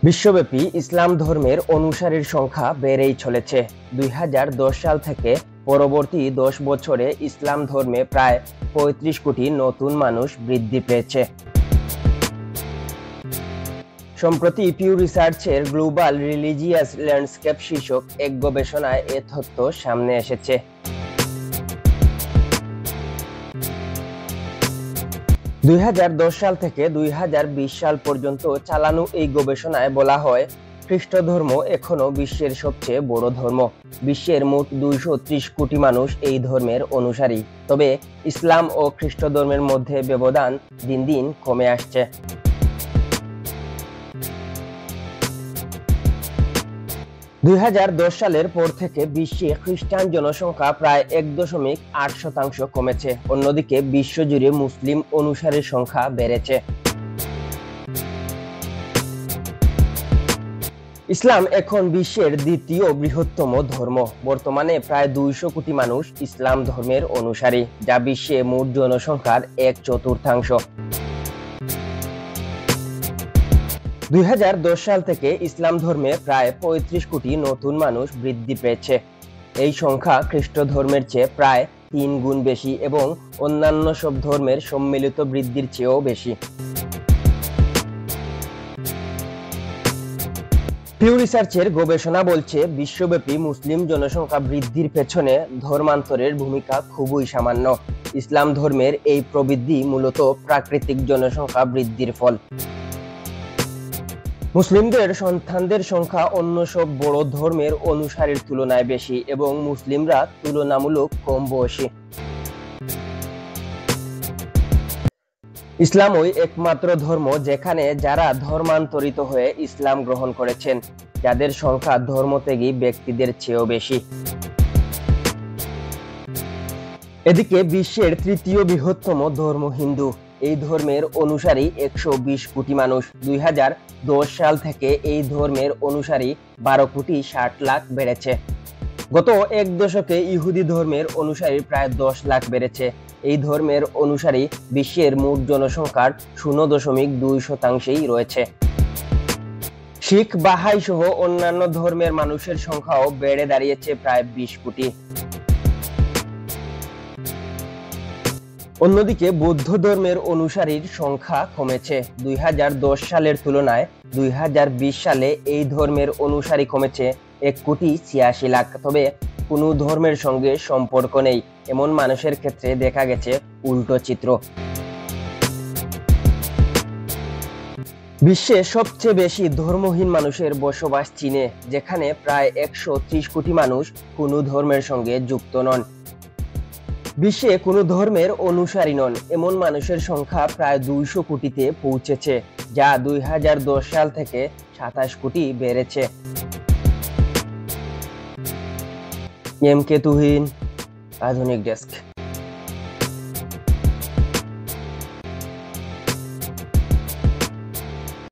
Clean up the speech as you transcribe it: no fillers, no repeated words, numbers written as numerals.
বিশ্বব্যাপী ইসলাম ধর্মের অনুসারীর সংখ্যা বেড়েই চলেছে। 2010 সাল থেকে পরবর্তী 10 বছরে ইসলাম ধর্মে প্রায় 35 কোটি নতুন মানুষ বৃদ্ধি পেয়েছে। সম্প্রতি পিউ রিসার্চের গ্লোবাল রিলিজিয়াস ল্যান্ডস্কেপ শীর্ষক এক গবেষণায় এ তথ্য সামনে এসেছে। 2010 সাল থেকে 2020 সাল পর্যন্ত চালানো এই গবেষণায় বলা হয়, খ্রিস্ট ধর্ম এখনো বিশ্বের সবচেয়ে বড় ধর্ম। বিশ্বের মোট 230 কোটি মানুষ এই ধর্মের অনুসারী। তবে ইসলাম ও খ্রিস্ট ধর্মের মধ্যে ব্যবধান দিন দিন কমে আসছে। দুই সালের পর থেকে বিশ্বে খ্রিস্টান জনসংখ্যা প্রায় 1.8% কমেছে। অন্যদিকে বিশ্বজুড়ে মুসলিম অনুসারীর সংখ্যা বেড়েছে। ইসলাম এখন বিশ্বের দ্বিতীয় বৃহত্তম ধর্ম। বর্তমানে প্রায় 200 কোটি মানুষ ইসলাম ধর্মের অনুসারী, যা বিশ্বে মোট জনসংখ্যার 1/4। 2010 সাল থেকে ইসলাম ধর্মে প্রায় 35 কোটি নতুন মানুষ বৃদ্ধি পেয়েছে। এই সংখ্যা খ্রিস্ট ধর্মের চেয়ে প্রায় 3 গুণ বেশি এবং অন্যান্য সব ধর্মের সম্মিলিত বৃদ্ধির চেয়েও বেশি। পিউ রিসার্চের গবেষণা বলছে, বিশ্বব্যাপী মুসলিম জনসংখ্যা বৃদ্ধির পেছনে ধর্মান্তরের ভূমিকা খুবই সামান্য। ইসলাম ধর্মের এই প্রবৃদ্ধি মূলত প্রাকৃতিক জনসংখ্যা বৃদ্ধির ফল। মুসলিমদের সন্তানদের সংখ্যা অন্য সব বড় ধর্মের অনুসারীর তুলনায় বেশি এবং মুসলিমরা তুলনামূলক কম বয়সী। ইসলামই একমাত্র ধর্ম যেখানে যারা ধর্মান্তরিত হয়ে ইসলাম গ্রহণ করেছেন, যাদের সংখ্যা ধর্মত্যাগী ব্যক্তিদের চেয়েও বেশি। এদিকে বিশ্বের তৃতীয় বৃহত্তম ধর্ম হিন্দু। এই ধর্মের অনুসারী 120 কোটি মানুষ। 2010 সাল থেকে এই ধর্মের অনুসারী 12 কোটি 60 লাখ বেড়েছে। গত এক দশকে ইহুদি ধর্মের অনুসারী প্রায় 10 লাখ বেড়েছে। এই ধর্মের অনুসারী বিশ্বের মোট জনসংখ্যার 0.2% রয়েছে। শিখ, বাহাই সহ অন্যান্য ধর্মের মানুষের সংখ্যাও বেড়ে দাঁড়িয়েছে প্রায় 20 কোটি। অন্যদিকে বৌদ্ধ ধর্মের অনুসারীর সংখ্যা কমেছে। 2010 সালের তুলনায় 2020 সালে এই ধর্মের অনুসারী কমেছে 1.86 লাখ। তবে কোনো ধর্মের সঙ্গে সম্পর্ক নেই এমন মানুষের ক্ষেত্রে দেখা গেছে উল্টো চিত্র। বিশ্বে সবচেয়ে বেশি ধর্মহীন মানুষের বসবাস চীনে, যেখানে প্রায় 130 কোটি মানুষ কোনো ধর্মের সঙ্গে যুক্ত নন। বিশ্বে কোনো ধর্মের অনুসারী নন এমন মানুষের সংখ্যা প্রায় 200 কোটিতে পৌঁছেছে, যা 2010 সাল থেকে 27 কোটি বেড়েছে। এম কে তুহিন, আধুনিক ডেস্ক।